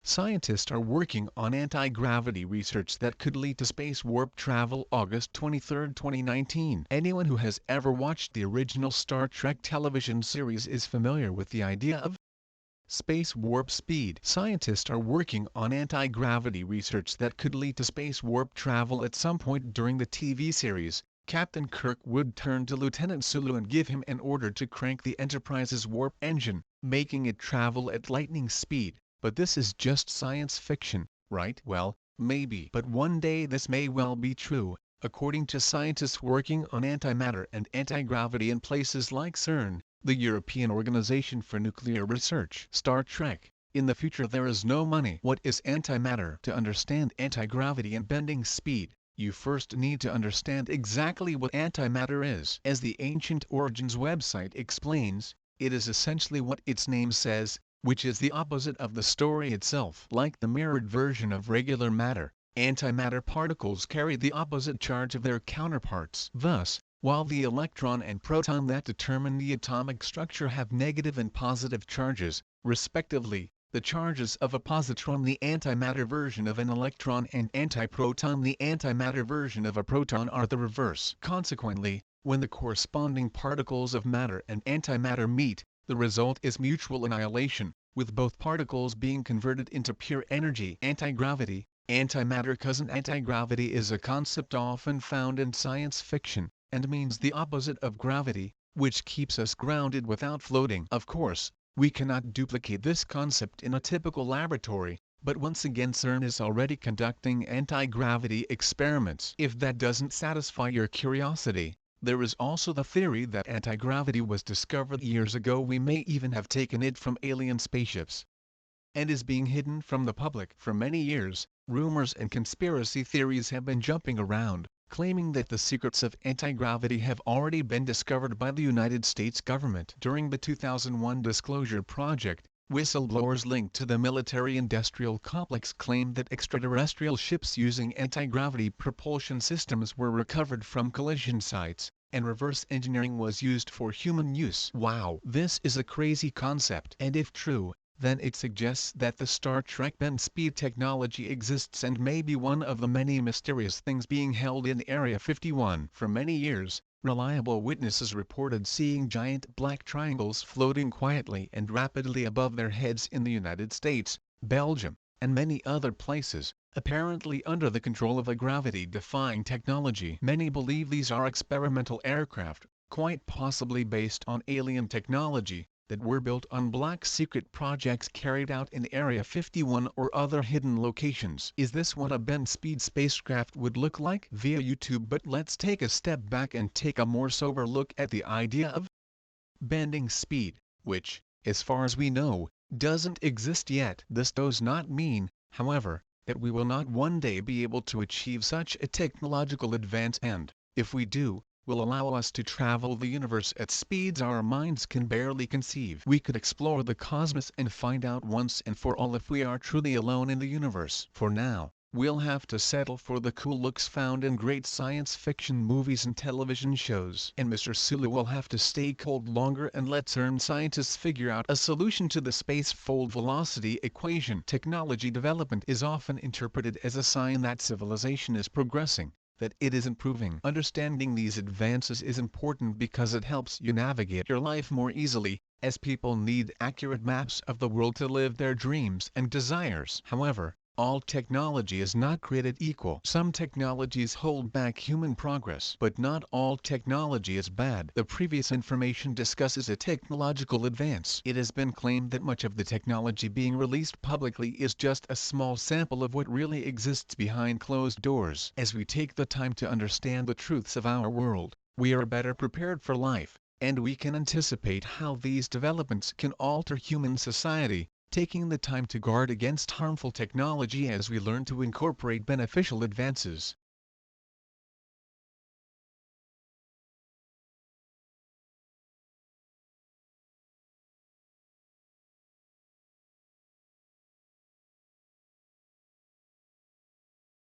Scientists are working on anti-gravity research that could lead to space warp travel. August 23, 2019. Anyone who has ever watched the original Star Trek television series is familiar with the idea of space warp speed. Scientists are working on anti-gravity research that could lead to space warp travel at some point during the TV series. Captain Kirk would turn to Lieutenant Sulu and give him an order to crank the Enterprise's warp engine, making it travel at lightning speed. But this is just science fiction, right? Well, maybe. But one day this may well be true, according to scientists working on antimatter and anti-gravity in places like CERN, the European Organization for Nuclear Research. Star Trek. In the future there is no money. What is antimatter? To understand anti-gravity and bending speed, you first need to understand exactly what antimatter is. As the Ancient Origins website explains, it is essentially what its name says, which is the opposite of the story itself. Like the mirrored version of regular matter, antimatter particles carry the opposite charge of their counterparts. Thus, while the electron and proton that determine the atomic structure have negative and positive charges, respectively, the charges of a positron, the antimatter version of an electron, and antiproton, the antimatter version of a proton, are the reverse. Consequently, when the corresponding particles of matter and antimatter meet, the result is mutual annihilation, with both particles being converted into pure energy. Anti-gravity, antimatter cousin. Anti-gravity is a concept often found in science fiction, and means the opposite of gravity, which keeps us grounded without floating. Of course, we cannot duplicate this concept in a typical laboratory, but once again CERN is already conducting anti-gravity experiments. If that doesn't satisfy your curiosity, there is also the theory that anti-gravity was discovered years ago. We may even have taken it from alien spaceships, and is being hidden from the public. For many years, rumors and conspiracy theories have been jumping around, claiming that the secrets of anti-gravity have already been discovered by the United States government. During the 2001 Disclosure Project, whistleblowers linked to the military-industrial complex claimed that extraterrestrial ships using anti-gravity propulsion systems were recovered from collision sites, and reverse engineering was used for human use. Wow! This is a crazy concept. And if true, then it suggests that the Star Trek bend speed technology exists and may be one of the many mysterious things being held in Area 51. For many years, reliable witnesses reported seeing giant black triangles floating quietly and rapidly above their heads in the United States, Belgium, and many other places, apparently under the control of a gravity-defying technology. Many believe these are experimental aircraft, quite possibly based on alien technology, that were built on black secret projects carried out in Area 51 or other hidden locations. Is this what a bend speed spacecraft would look like? Via YouTube. But let's take a step back and take a more sober look at the idea of bending speed, which, as far as we know, doesn't exist yet. This does not mean, however, that we will not one day be able to achieve such a technological advance and, if we do, will allow us to travel the universe at speeds our minds can barely conceive. We could explore the cosmos and find out once and for all if we are truly alone in the universe. For now, we'll have to settle for the cool looks found in great science fiction movies and television shows. And Mr. Sulu will have to stay cold longer and let CERN scientists figure out a solution to the space-fold velocity equation. Technology development is often interpreted as a sign that civilization is progressing, that it is improving. Understanding these advances is important because it helps you navigate your life more easily, as people need accurate maps of the world to live their dreams and desires. However, all technology is not created equal. Some technologies hold back human progress, but not all technology is bad. The previous information discusses a technological advance. It has been claimed that much of the technology being released publicly is just a small sample of what really exists behind closed doors. As we take the time to understand the truths of our world, we are better prepared for life, and we can anticipate how these developments can alter human society, taking the time to guard against harmful technology as we learn to incorporate beneficial advances.